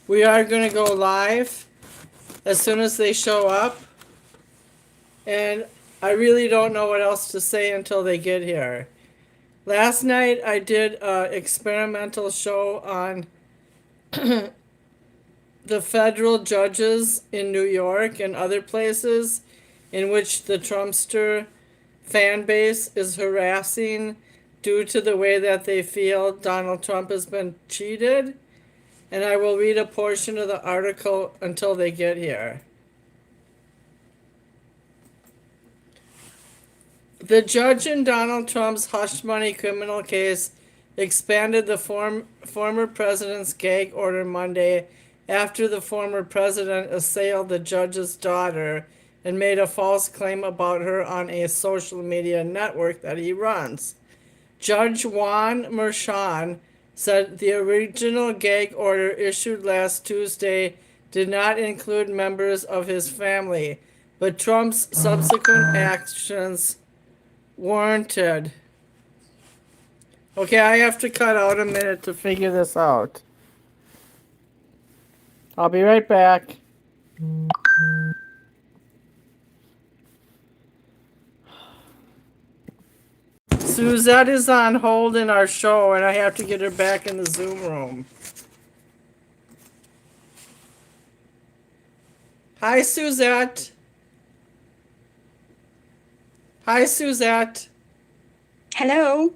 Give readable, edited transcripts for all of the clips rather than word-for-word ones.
We are going to go live as soon as they show up. And I really don't know what else to say until they get here. Last night I did an experimental show on the federal judges in New York and other places in which the Trumpster fan base is harassing due to the way that they feel Donald Trump has been cheated. And I will read a portion of the article until they get here. The judge in Donald Trump's hush money criminal case expanded the former president's gag order Monday after the former president assailed the judge's daughter and made a false claim about her on a social media network that he runs. Judge Juan Merchan said the original gag order issued last Tuesday did not include members of his family, but Trump's subsequent actions warranted. Okay, I have to cut out a minute to figure this out. I'll be right back. Suzette is on hold in our show, and I have to get her back in the Zoom room. Hi, Suzette. Hi, Suzette. Hello.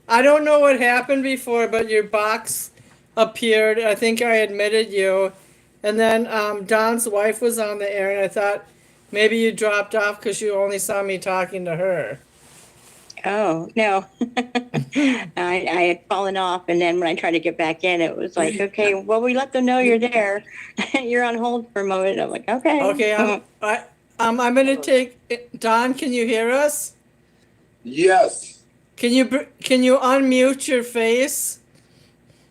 I don't know what happened before, but your box appeared. I think I admitted you. And then Don's wife was on the air, and I thought maybe you dropped off because you only saw me talking to her. Oh, no. I had fallen off, and then when I tried to get back in, it was like, okay, well, we let them know you're there. You're on hold for a moment. I'm like, okay. Okay, I'm going to take Don. Can you hear us? Yes. Can you unmute your face?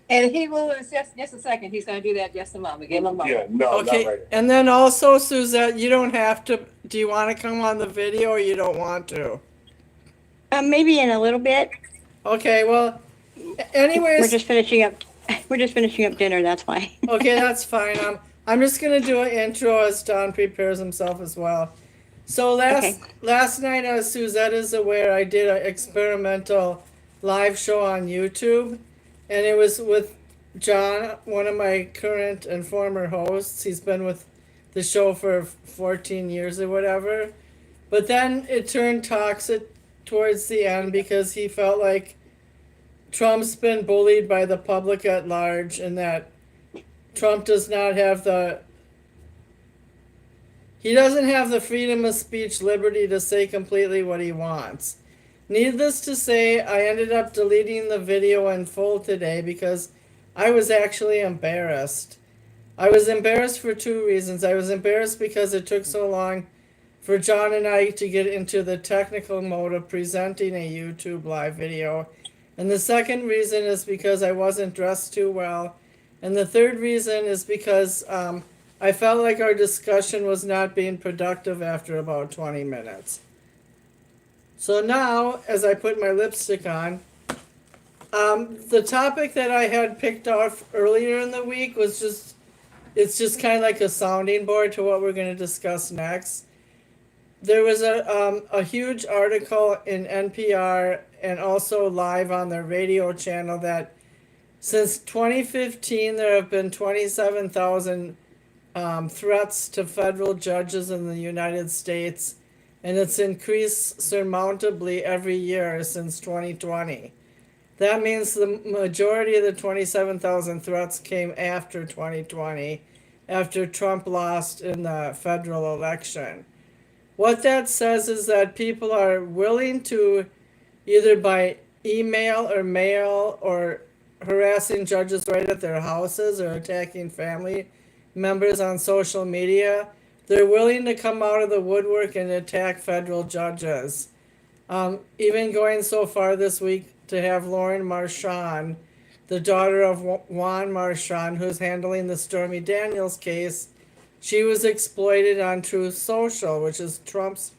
And he will, just a second, he's gonna do that just a moment, give him a moment. Yeah, no, Okay, not right. and then also, Suzette, you don't have to. Do you want to come on the video, or you don't want to? Maybe in a little bit. Okay, well, anyways. We're just finishing up. We're just finishing up dinner. That's why. Okay, that's fine. I'm just gonna do an intro as Don prepares himself as well. So last night, as Suzette is aware, I did an experimental live show on YouTube, and it was with John, one of my current and former hosts. He's been with the show for 14 years or whatever. But then it turned toxic towards the end because he felt like Trump's been bullied by the public at large, and that Trump does not have he doesn't have the freedom of speech liberty to say completely what he wants. Needless to say, I ended up deleting the video in full today because I was actually embarrassed. I was embarrassed for two reasons. I was embarrassed because it took so long for John and I to get into the technical mode of presenting a YouTube live video. And the second reason is because I wasn't dressed too well. And the third reason is because I felt like our discussion was not being productive after about 20 minutes. So now, as I put my lipstick on, the topic that I had picked off earlier in the week was it's just kind of like a sounding board to what we're going to discuss next. There was a huge article in NPR and also live on their radio channel that since 2015, there have been 27,000 threats to federal judges in the United States, and it's increased surmountably every year since 2020. That means the majority of the 27,000 threats came after 2020, after Trump lost in the federal election. What that says is that people are willing to, either by email or mail or harassing judges right at their houses or attacking family members on social media, they're willing to come out of the woodwork and attack federal judges. Even going so far this week to have Lauren Marchand, the daughter of Juan Marchand, who's handling the Stormy Daniels case, she was exploited on Truth Social, which is Trump's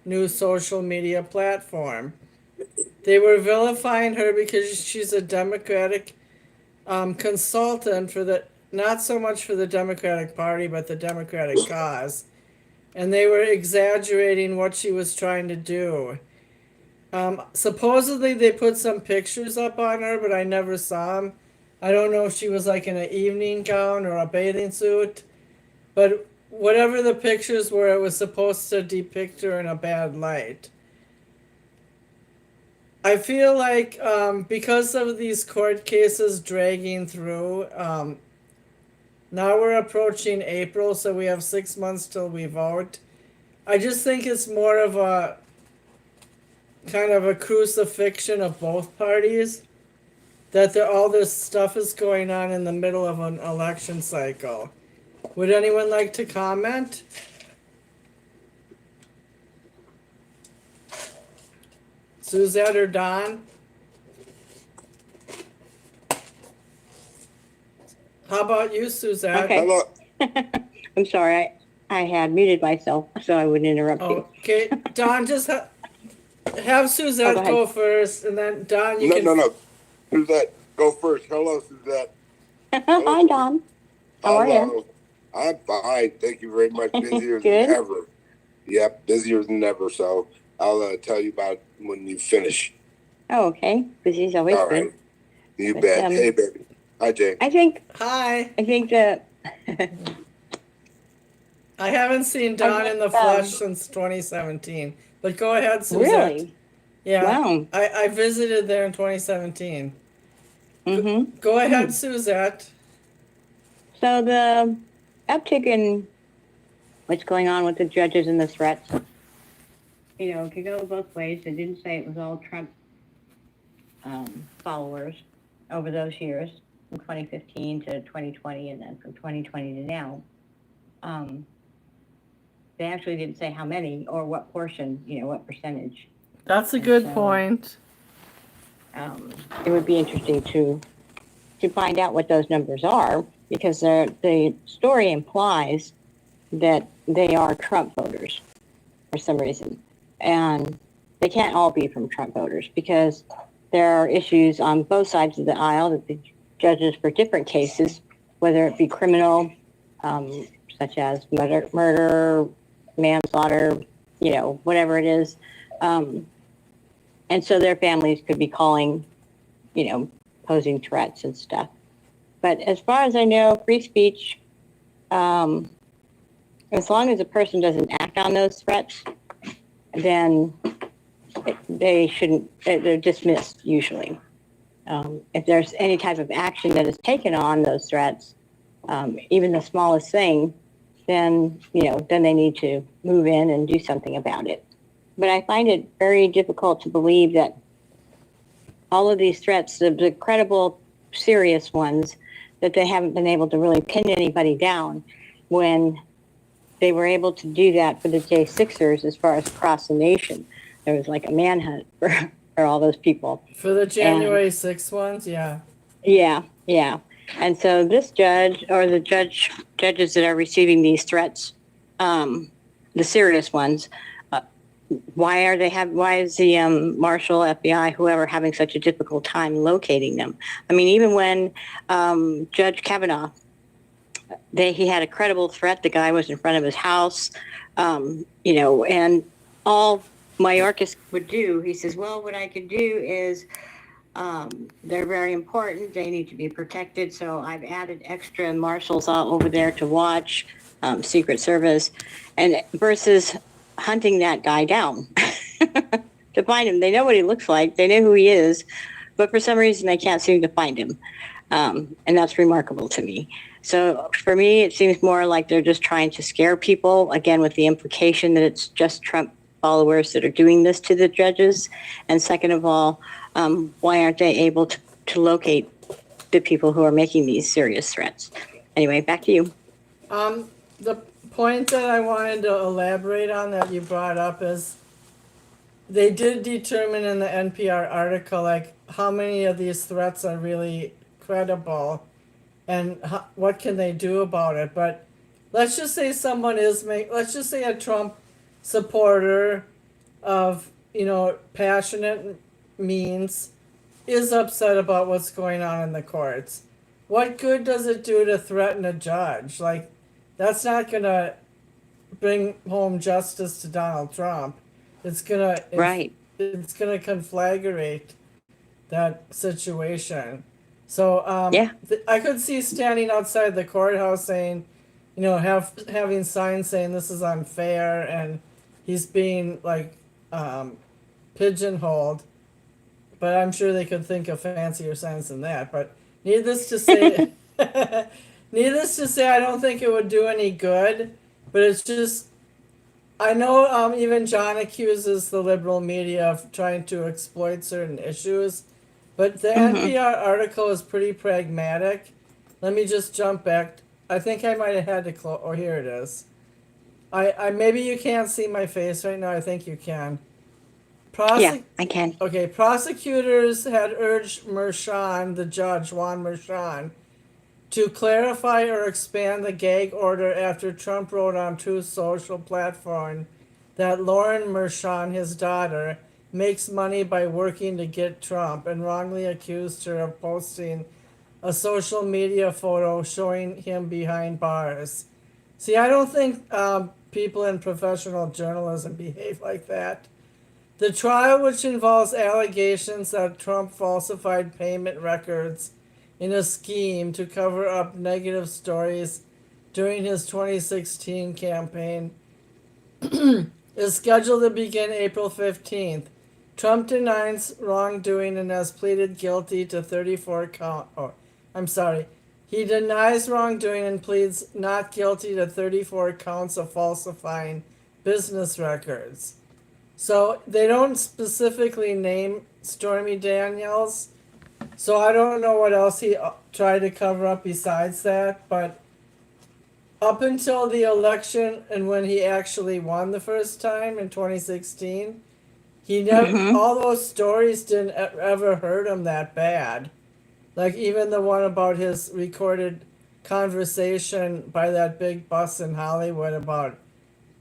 new social media platform. They were vilifying her because she's a Democratic consultant for the not so much for the Democratic Party, but the Democratic cause. And they were exaggerating what she was trying to do. Supposedly they put some pictures up on her, but I never saw them. I don't know if she was like in an evening gown or a bathing suit, but whatever the pictures were, it was supposed to depict her in a bad light. I feel like because of these court cases dragging through, now we're approaching April, so we have 6 months till we vote. I just think it's more of a kind of a crucifixion of both parties, that all this stuff is going on in the middle of an election cycle. Would anyone like to comment? Suzette or Don? How about you, Suzette? Okay. Hello. I'm sorry, I had muted myself so I wouldn't interrupt you. Okay, Don, just have Suzette go go ahead. first, and then Don, you can. No. Suzette, go first. Hello, Suzette. Hi, Don. How are you? Hello. I'm fine. Thank you very much. Busier Good. than ever. Yep, busier than ever. So I'll tell you about it when you finish. Oh, okay. Busy's always All good. right. You But, bet. Hey, baby. Hi, Jane. I think Hi. that I haven't seen Don in the flesh since 2017. But go ahead, Suzette. really, Yeah. wow. I visited there in 2017. Mm-hmm. Go ahead, Suzette. So the uptick in what's going on with the judges and the threats, it could go both ways. They didn't say it was all Trump followers over those years, from 2015 to 2020, and then from 2020 to now. They actually didn't say how many or what portion, what percentage. That's a And good so, point. It would be interesting to find out what those numbers are, because the story implies that they are Trump voters for some reason. And they can't all be from Trump voters, because there are issues on both sides of the aisle that the judges for different cases, whether it be criminal, such as murder, manslaughter, whatever it is. And so their families could be calling, posing threats and stuff. But as far as I know, free speech, as long as a person doesn't act on those threats, then they shouldn't, they're dismissed usually. If there's any type of action that is taken on those threats, even the smallest thing, then they need to move in and do something about it. But I find it very difficult to believe that all of these threats, the credible, serious ones, that they haven't been able to really pin anybody down, when they were able to do that for the J6ers as far as across the nation. There was like a manhunt for all those people. For the January 6th ones, yeah. Yeah. And so this judge, or the judges that are receiving these threats, the serious ones, why is the Marshal, FBI, whoever, having such a difficult time locating them? I mean, even when Judge Kavanaugh, he had a credible threat. The guy was in front of his house, and all Mayorkas would do, he says, well, what I could do is, they're very important. They need to be protected. So I've added extra marshals all over there to watch, Secret Service, and versus hunting that guy down to find him. They know what he looks like. They know who he is, but for some reason they can't seem to find him. And that's remarkable to me. So for me, it seems more like they're just trying to scare people, again, with the implication that it's just Trump followers that are doing this to the judges. And second of all, why aren't they able to locate the people who are making these serious threats? Anyway, back to you. The point that I wanted to elaborate on that you brought up is they did determine in the NPR article, like, how many of these threats are really credible and what can they do about it. But let's just say let's just say a Trump supporter of, passionate means is upset about what's going on in the courts. what good does it do to threaten a judge? Like, that's not gonna bring home justice to Donald Trump. It's gonna Right. it's gonna conflagrate that situation. So Yeah. I could see standing outside the courthouse saying, you know, having signs saying this is unfair and he's being like pigeonholed. But I'm sure they could think of fancier signs than that. But needless to say, needless to say, I don't think it would do any good. But it's just, I know even John accuses the liberal media of trying to exploit certain issues, but the Hmm. NPR article is pretty pragmatic. Let me just jump back. I think I might have had to close. Oh, here it is. I maybe you can't see my face right now. I think you can. Yeah, Prosec- I can. okay, prosecutors had urged Mershon, the judge, Juan Mershon, to clarify or expand the gag order after Trump wrote on Truth Social platform that Lauren Mershon, his daughter, makes money by working to get Trump and wrongly accused her of posting a social media photo showing him behind bars. See, I don't think people in professional journalism behave like that. The trial, which involves allegations that Trump falsified payment records in a scheme to cover up negative stories during his 2016 campaign, is scheduled to begin April 15th. Trump denies wrongdoing and has pleaded guilty to 34 count. Oh, I'm sorry. He denies wrongdoing and pleads not guilty to 34 counts of falsifying business records. So they don't specifically name Stormy Daniels. So I don't know what else he tried to cover up besides that. But up until the election and when he actually won the first time in 2016, he never, Hmm. all those stories didn't ever hurt him that bad. Like even the one about his recorded conversation by that big bus in Hollywood about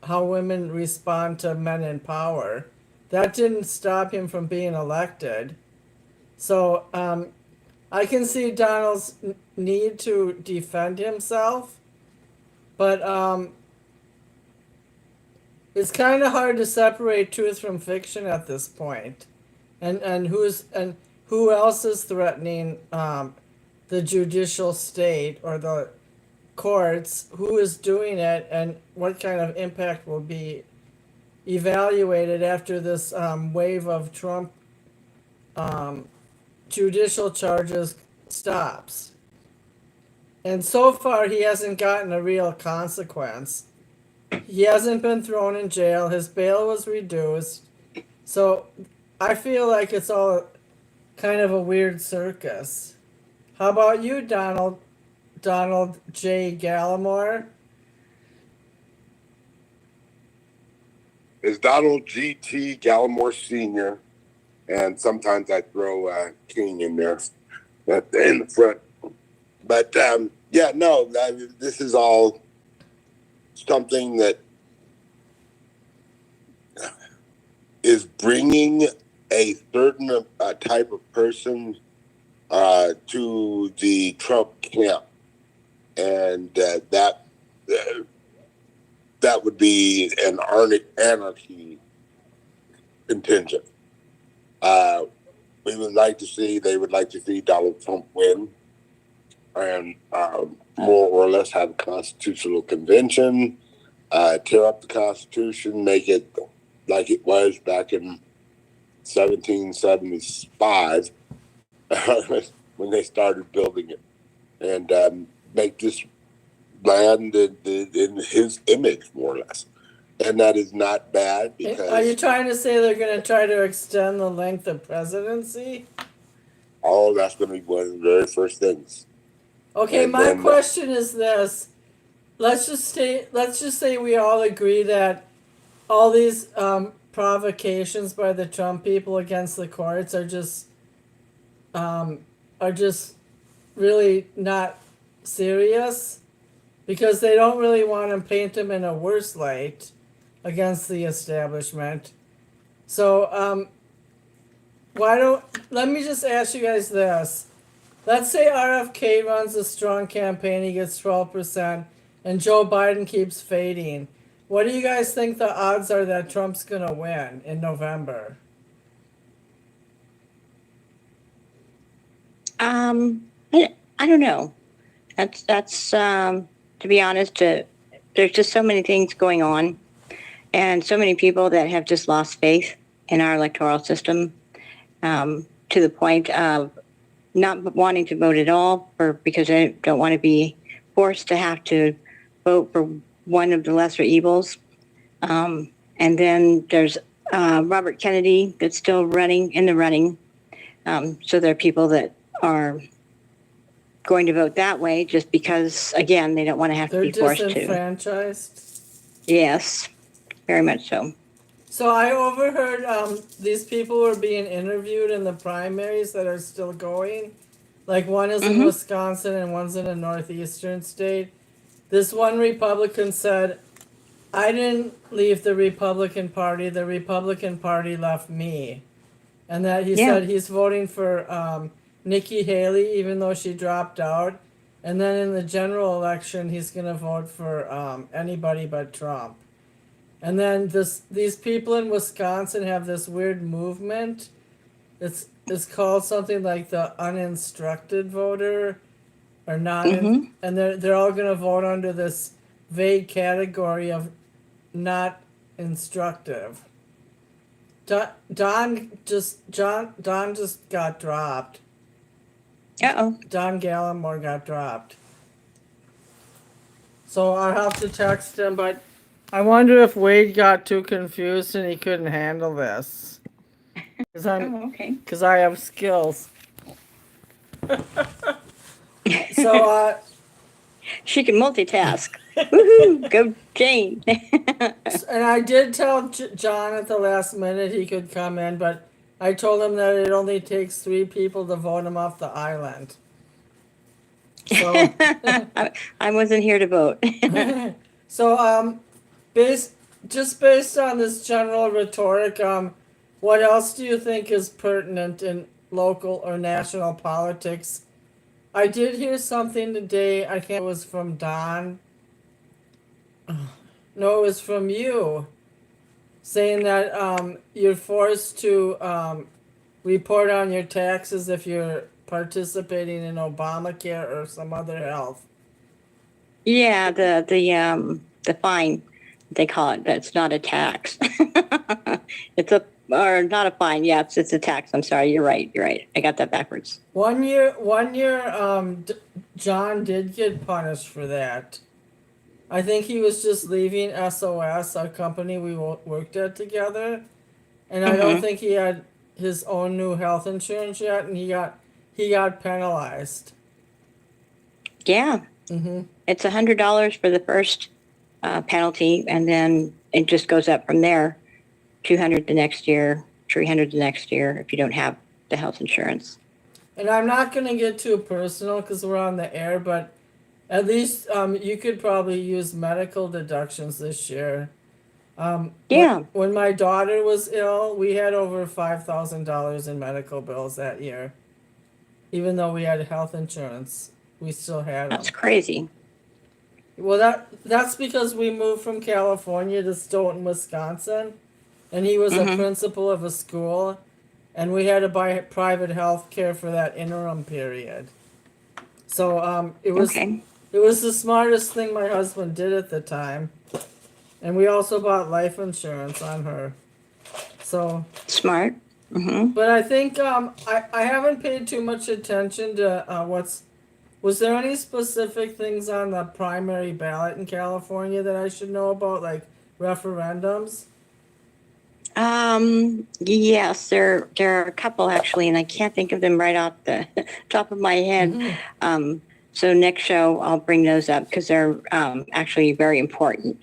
how women respond to men in power. That didn't stop him from being elected. So I can see Donald's need to defend himself, but it's kind of hard to separate truth from fiction at this point. And who else is threatening the judicial state or the courts? Who is doing it, and what kind of impact will be evaluated after this wave of Trump judicial charges stops. And so far, he hasn't gotten a real consequence. He hasn't been thrown in jail. His bail was reduced. So I feel like it's all kind of a weird circus. How about you, Donald J. Gallimore? Is Donald G.T. Gallimore Sr., and sometimes I throw King in there in the front. But yeah, no, this is all something that is bringing a certain type of person to the Trump camp, and that would be an anarchy contingent. They would like to see Donald Trump win, and more or less have a constitutional convention, tear up the Constitution, make it like it was back in 1775 when they started building it, and make this land in his image, more or less. And that is not bad Are you because trying to say they're going to try to extend the length of presidency? all that's going to be one of the very first things. Okay, And my then, question is this. Let's just say we all agree that all these provocations by the Trump people against the courts are just really not serious because they don't really want to paint him in a worse light against the establishment. So why don't let me just ask you guys this. let's say RFK runs a strong campaign, he gets 12%, and Joe Biden keeps fading. What do you guys think the odds are that Trump's gonna win in November? I don't know. That's to be honest, there's just so many things going on, and so many people that have just lost faith in our electoral system, to the point of not wanting to vote at all, because they don't want to be forced to have to vote for one of the lesser evils. And then there's Robert Kennedy that's still running in the running. So there are people that are going to vote that way just because, again, they don't want to have to be forced to. They're disenfranchised. Yes, very much so. So I overheard these people were being interviewed in the primaries that are still going. Like one is in Wisconsin and one's in a northeastern state. This one Republican said, I didn't leave the Republican Party left me. And that he said he's voting for Nikki Haley even though she dropped out. And then in the general election he's gonna vote for anybody but Trump. And then these people in Wisconsin have this weird movement. It's called something like the uninstructed voter, or not, and they're all gonna vote under this vague category of not instructive. Don just got dropped. Uh-oh. Don Gallimore got dropped. So I'll have to text him, but I wonder if Wade got too confused and he couldn't handle this. Because I have skills. So, she can multitask. Woohoo! Go Jane. and I did tell John at the last minute he could come in, but I told him that it only takes 3 people to vote him off the island. So, I wasn't here to vote. so based on this general rhetoric, what else do you think is pertinent in local or national politics? I did hear something today, I think it was from Don. No, it was from you, saying that you're forced to report on your taxes if you're participating in Obamacare or some other health. Yeah, the fine, they call it. That's not a tax. It's not a fine. Yeah, it's a tax. I'm sorry. You're right. I got that backwards. One year, John did get punished for that. I think he was just leaving SOS, our company we worked at together, and I don't think he had his own new health insurance yet, and he got penalized. Yeah. It's $100 for the first penalty, and then it just goes up from there. $200 the next year, $300 the next year if you don't have the health insurance. And I'm not going to get too personal because we're on the air, but at least you could probably use medical deductions this year. Yeah. When my daughter was ill, we had over $5,000 in medical bills that year. Even though we had health insurance, we still had them. That's crazy. Well, that's because we moved from California to Stoughton, Wisconsin, and he was a principal of a school, and we had to buy private health care for that interim period. So it was the smartest thing my husband did at the time, and we also bought life insurance on her. So smart. But I think I haven't paid too much attention to was there any specific things on the primary ballot in California that I should know about, like referendums? Yes, there are a couple actually, and I can't think of them right off the top of my head. So next show I'll bring those up because they're actually very important.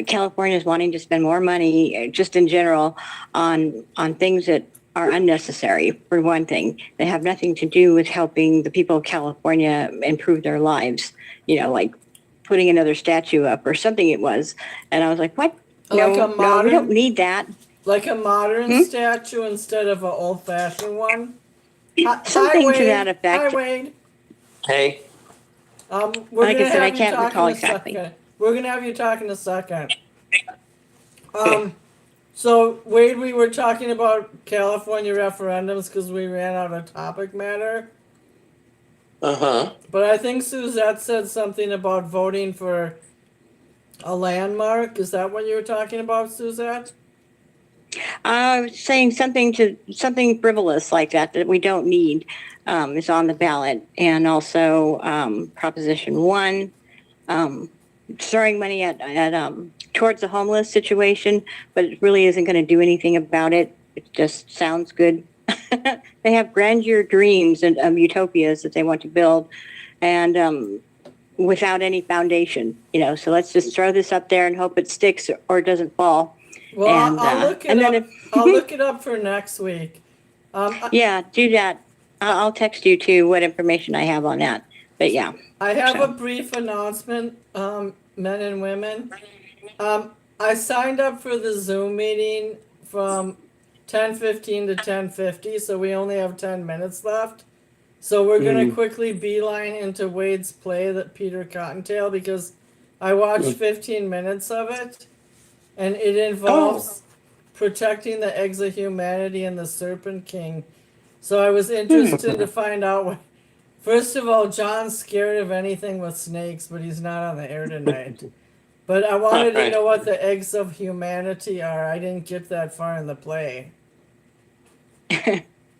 California is wanting to spend more money, just in general, on things that are unnecessary. For one thing, they have nothing to do with helping the people of California improve their lives. Like putting another statue up or something. It was, and I was like, "What? No, we don't need that." Like a modern statue instead of an old-fashioned one? Something to that effect. Hi, Wade. Hey. We're Like I gonna said, I have you can't talk recall in a exactly. second. We're gonna have you talk in a second. Okay. So Wade, we were talking about California referendums because we ran out of topic matter. Uh-huh. But I think Suzette said something about voting for a landmark. Is that what you were talking about, Suzette? I was saying something frivolous like that we don't need is on the ballot, and also Proposition 1, throwing money at towards the homeless situation, but it really isn't going to do anything about it. It just sounds good. They have grandeur dreams and utopias that they want to build, and without any foundation, So let's just throw this up there and hope it sticks or it doesn't fall. Well, And I'll look it and then up. I'll look it up for next week. yeah, do that. I'll text you too what information I have on that. But yeah, I have So. a brief announcement, men and women. I signed up for the Zoom meeting from 10:15 to 10:50, so we only have 10 minutes left. So we're gonna quickly beeline into Wade's play, that Peter Cottontail, because I watched 15 minutes of it, and it involves protecting the eggs of humanity and the Serpent King. So I was interested to find out what. First of all, John's scared of anything with snakes, but he's not on the air tonight. But I wanted to know what the eggs of humanity are. I didn't get that far in the play.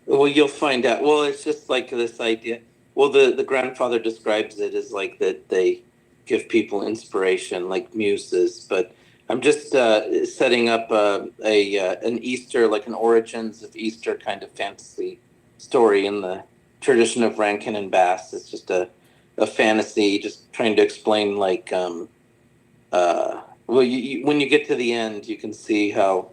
Well, you'll find out. Well, it's just like this idea. Well, the grandfather describes it as like that they give people inspiration, like muses. But I'm just setting up an Easter, like an origins of Easter kind of fantasy story in the tradition of Rankin and Bass. It's just a fantasy, just trying to explain like well, when you get to the end, you can see how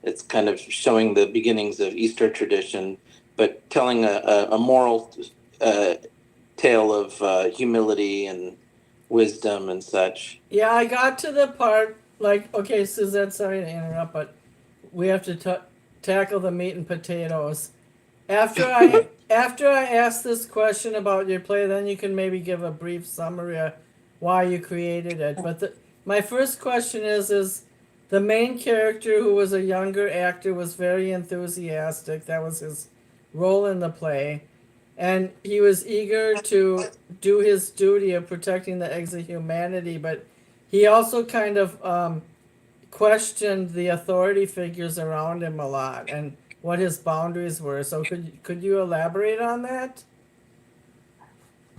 it's kind of showing the beginnings of Easter tradition, but telling a moral tale of humility and wisdom and such. Yeah, I got to the part, like, okay, Suzette, sorry to interrupt, but we have to tackle the meat and potatoes. After I ask this question about your play, then you can maybe give a brief summary of why you created it. But my first question is the main character, who was a younger actor, was very enthusiastic. That was his role in the play. And he was eager to do his duty of protecting the eggs of humanity, but he also kind of questioned the authority figures around him a lot and what his boundaries were. So could you elaborate on that?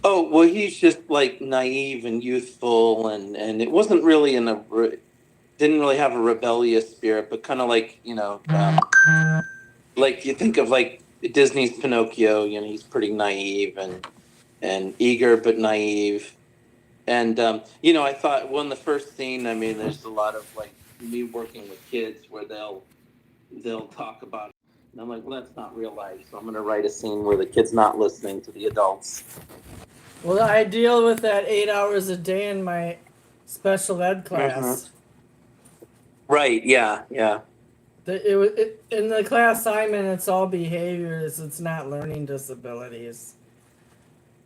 Oh, well, he's just like naive and youthful, and it wasn't really didn't really have a rebellious spirit, but kind of like, like you think of like Disney's Pinocchio, he's pretty naive and eager but naive. And I thought, well, in the first scene, I mean, there's a lot of like me working with kids where they'll talk about it. And I'm like, well, that's not real life. So I'm going to write a scene where the kid's not listening to the adults. Well, I deal with that 8 hours a day in my special ed class. Right. Yeah. Yeah. In the class I'm in, it's all behaviors. It's not learning disabilities.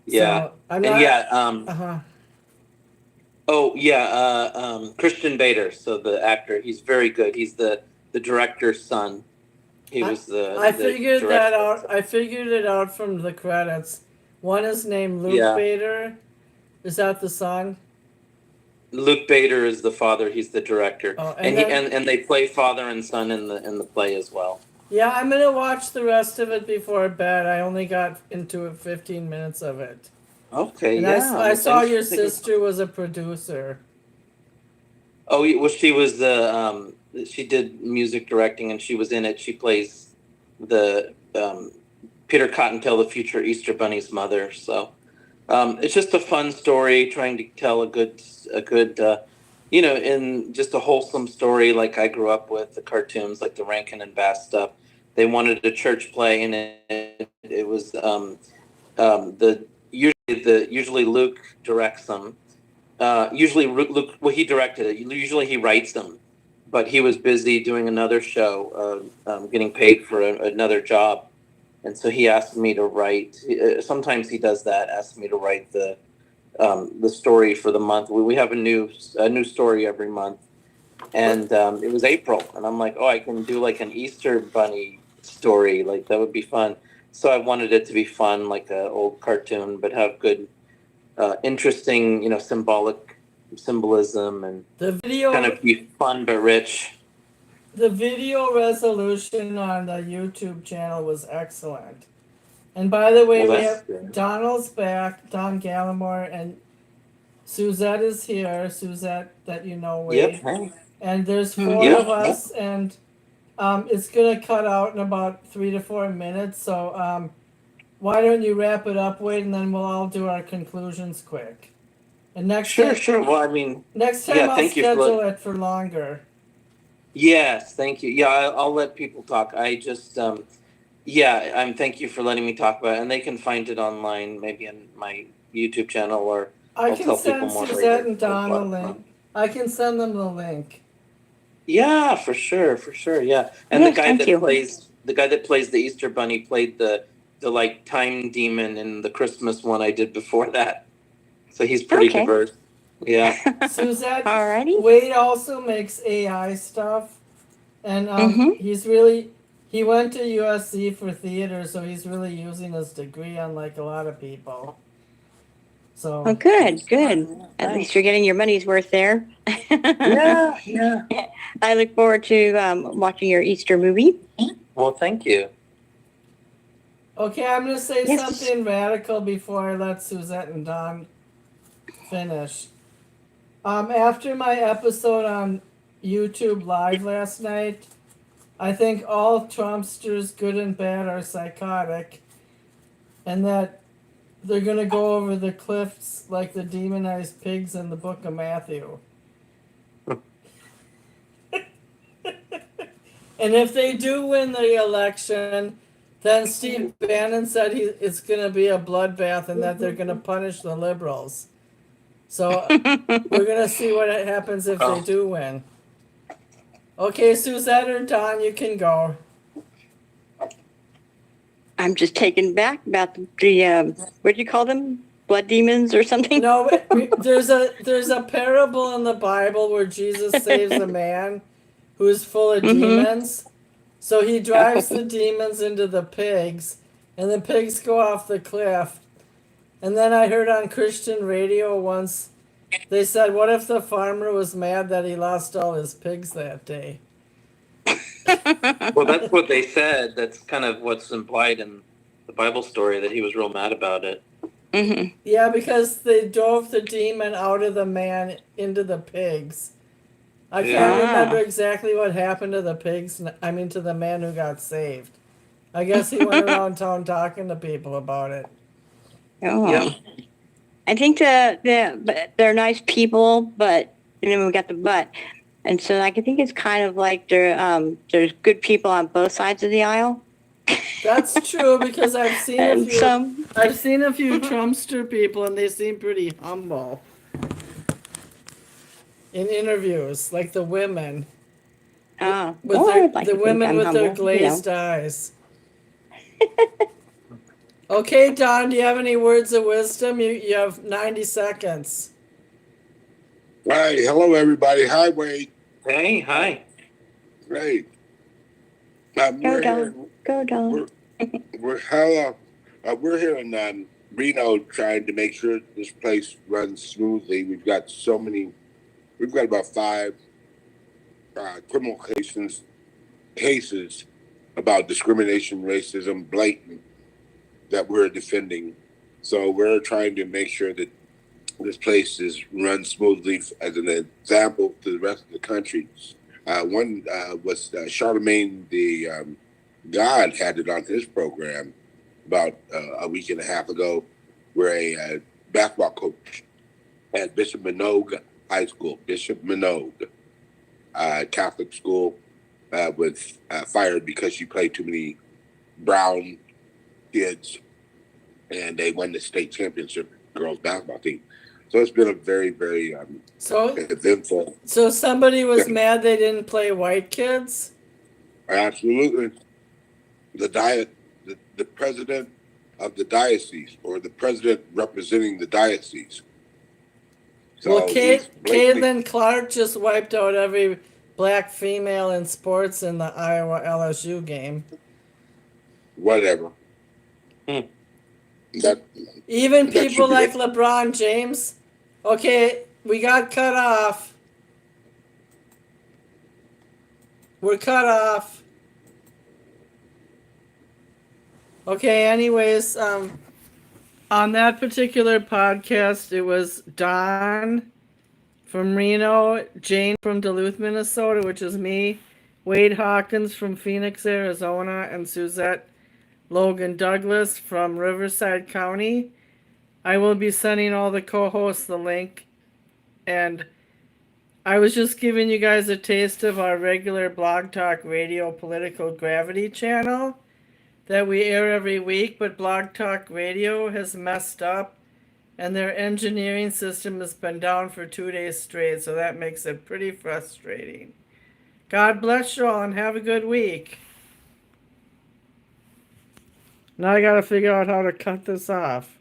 Yeah. So I'm not. Yeah. Oh yeah. Christian Bader. So the actor, he's very good. He's the director's son. He was I figured that out. I figured it out from the credits. One is named Luke Bader. Is that the son? Luke Bader is the father. He's the director, Oh, and they play father and son in the play as well. Yeah, I'm gonna watch the rest of it before bed. I only got into 15 minutes of it. Okay, and yeah. I saw your sister was a producer. Oh, well, she was she did music directing, and she was in it. She plays the Peter Cottontail, the future Easter Bunny's mother. So it's just a fun story, trying to tell a good in just a wholesome story like I grew up with, the cartoons, like the Rankin and Bass stuff. They wanted a church play, and it was usually Luke directs them. Usually Luke, well, he directed it. Usually he writes them, but he was busy doing another show, getting paid for another job. and so he asked me to write. Sometimes he does that. Asked me to write the story for the month. We have a new story every month, and it was April, and I'm like, oh, I can do like an Easter bunny story, like that would be fun. So I wanted it to be fun, like an old cartoon, but have good, interesting, symbolism, and The video, kind of be fun but rich. the video resolution on the YouTube channel was excellent. And by the way, Well, we that's have good. Donald's back, Don Gallimore, and Suzette is here. Suzette, that you know, Wade. Yep. Hey. And there's Mhm. 4 Yeah, of us, and it's gonna cut out in about 3 to 4 minutes. So why don't you wrap it up, Wade, and then we'll all do our conclusions quick. And next time, Well, I mean, next time yeah, I'll thank you for schedule it for longer. yes, thank you. Yeah, I'll let people talk. I just, thank you for letting me talk about it, and they can find it online, maybe on my YouTube channel, or I I'll can tell people send more Suzette later. and Don It's a a lot of link. fun. I can send them the link. Yeah, for sure, yeah. And Yes, the guy thank that you. plays the Easter Bunny played the like time demon in the Christmas one I did before that. So he's pretty Okay. diverse. Yeah. Suzette, Alrighty. Wade also makes AI stuff, and Mhm. he went to USC for theater, so he's really using his degree, unlike a lot of people. So Oh, good. At least you're getting your money's worth there. Yeah. I look forward to watching your Easter movie. Well, thank you. okay, I'm gonna say Yes. something radical before I let Suzette and Don finish. After my episode on YouTube Live last night, I think all Trumpsters, good and bad, are psychotic, and that they're gonna go over the cliffs like the demonized pigs in the Book of Matthew. And if they do win the election, then Steve Bannon said it's gonna be a bloodbath and that they're gonna punish the liberals. So we're gonna see what happens if they do win. Okay, Suzette or Don, you can go. I'm just taken back about the what do you call them? Blood demons or something? No, there's a parable in the Bible where Jesus saves a man who's full of demons. So he drives the demons into the pigs, and the pigs go off the cliff. And then I heard on Christian radio once, they said, what if the farmer was mad that he lost all his pigs that day? Well, that's what they said. That's kind of what's implied in the Bible story, that he was real mad about it. Mm-hmm. Yeah, because they drove the demon out of the man into the pigs. I can't remember exactly what happened to the pigs. I mean, to the man who got saved. I guess he went around town talking to people about it. Oh. Yeah. I think they're nice people, but and then we got the but, and so I think it's kind of like there's good people on both sides of the aisle. That's true because I've seen a And few. some, I've seen a few Trumpster people, and they seem pretty humble in interviews, like the women. With I'd like the to think women I'm with their humble, glazed eyes. Okay, Don, do you have any words of wisdom? You have 90 seconds. Hi, hello everybody. Hi, Wade. Hey, hi. Great. Go We're here. Don, go Don. We're here in Reno, trying to make sure this place runs smoothly. We've got about 5 criminal cases about discrimination, racism, blatant, that we're defending. So we're trying to make sure that this place is run smoothly as an example to the rest of the country. One was Charlemagne the God had it on his program about a week and a half ago, where a basketball coach at Bishop Minogue High School, Bishop Minogue Catholic school, was fired because she played too many brown kids, and they won the state championship girls basketball team. So it's been a very, very eventful. So somebody was mad they didn't play white kids? Absolutely. The the president of the diocese or the president representing the diocese. So Well, he's blatantly- Caitlin Clark just wiped out every black female in sports in the Iowa LSU game. whatever. Hmm. That Even That people should be like it. LeBron James. Okay, we got cut off. We're cut off. Okay, anyways, on that particular podcast, it was Don from Reno, Jane from Duluth, Minnesota, which is me, Wade Hawkins from Phoenix, Arizona, and Suzette Logan Douglas from Riverside County. I will be sending all the co-hosts the link, and I was just giving you guys a taste of our regular Blog Talk Radio Political Gravity channel that we air every week, but Blog Talk Radio has messed up and their engineering system has been down for 2 days straight, so that makes it pretty frustrating. God bless you all and have a good week. Now I gotta figure out how to cut this off.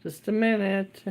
Just a minute.